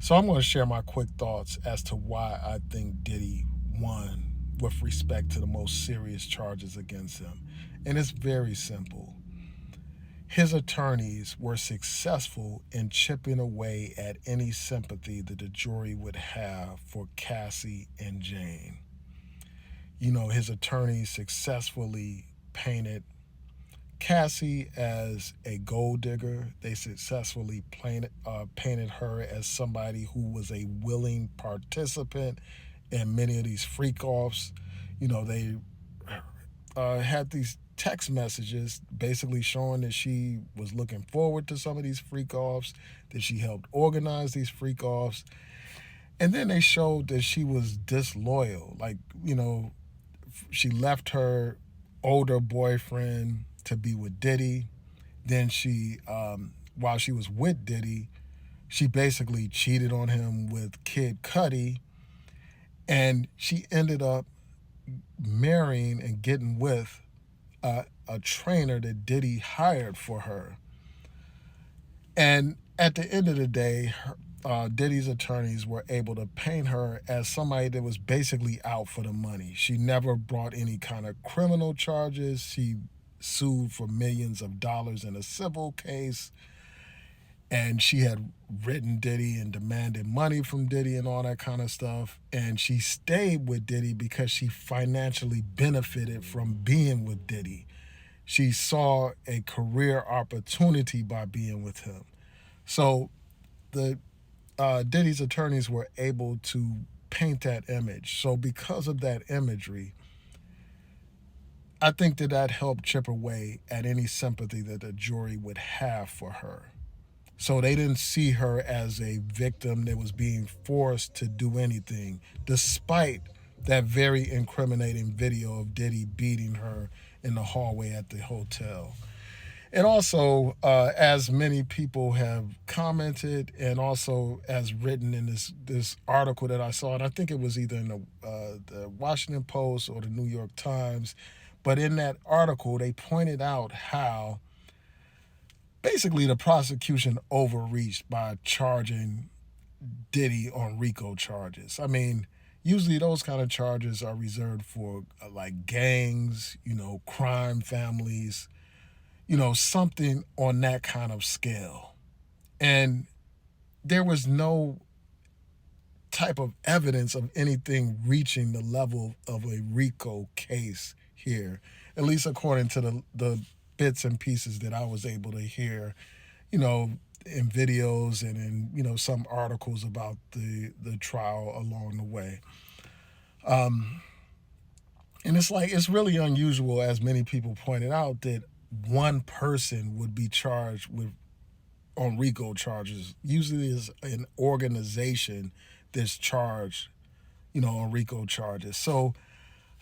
So I'm going to share my quick thoughts as to why I think Diddy won with respect to the most serious charges against him. And it's very simple. His attorneys were successful in chipping away at any sympathy that the jury would have for Cassie and Jane. His attorneys successfully painted Cassie as a gold digger. They successfully painted her as somebody who was a willing participant in many of these freak offs. They had these text messages basically showing that she was looking forward to some of these freak offs, that she helped organize these freak offs. And then they showed that she was disloyal. She left her older boyfriend to be with Diddy. Then while she was with Diddy, she basically cheated on him with Kid Cudi, and she ended up marrying and getting with a trainer that Diddy hired for her. And at the end of the day, Diddy's attorneys were able to paint her as somebody that was basically out for the money. She never brought any kind of criminal charges. She sued for millions of dollars in a civil case. And she had written Diddy and demanded money from Diddy and all that kind of stuff. And she stayed with Diddy because she financially benefited from being with Diddy. She saw a career opportunity by being with him. So the Diddy's attorneys were able to paint that image. So because of that imagery, I think that helped chip away at any sympathy that the jury would have for her. So they didn't see her as a victim that was being forced to do anything, despite that very incriminating video of Diddy beating her in the hallway at the hotel. And also, as many people have commented, and also as written in this article that I saw, and I think it was either in the Washington Post or the New York Times, but in that article they pointed out how basically the prosecution overreached by charging Diddy on RICO charges. I mean, usually those kind of charges are reserved for like gangs, crime families, something on that kind of scale. And there was no type of evidence of anything reaching the level of a RICO case here, at least according to the bits and pieces that I was able to hear, you know, in videos and in, some articles about the trial along the way. Um, and it's really unusual, as many people pointed out, that one person would be charged with on RICO charges. Usually, is an organization that's charged, on RICO charges. So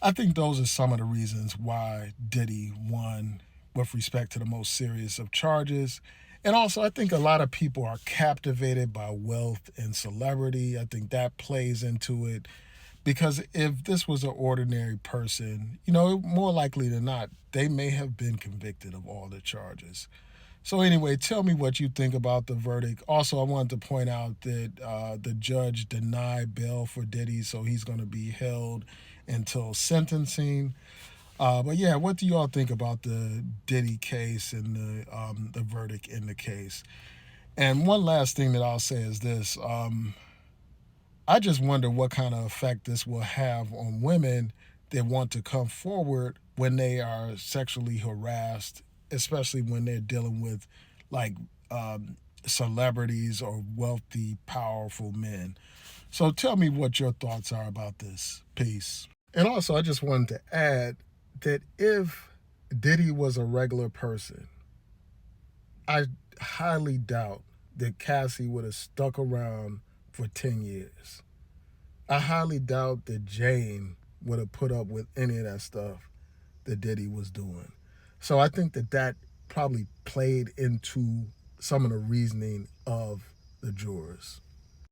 I think those are some of the reasons why Diddy won with respect to the most serious of charges. And also, I think a lot of people are captivated by wealth and celebrity. I think that plays into it because if this was an ordinary person, more likely than not, they may have been convicted of all the charges. So anyway, tell me what you think about the verdict. Also, I wanted to point out that the judge denied bail for Diddy, so he's going to be held until sentencing. But yeah, what do you all think about the Diddy case and the verdict in the case? And one last thing that I'll say is this: I just wonder what kind of effect this will have on women that want to come forward when they are sexually harassed, especially when they're dealing with like celebrities or wealthy, powerful men. So tell me what your thoughts are about this. Peace. And also, I just wanted to add that if Diddy was a regular person, I highly doubt that Cassie would have stuck around for 10 years. I highly doubt that Jane would have put up with any of that stuff that Diddy was doing. So I think that probably played into some of the reasoning of the jurors.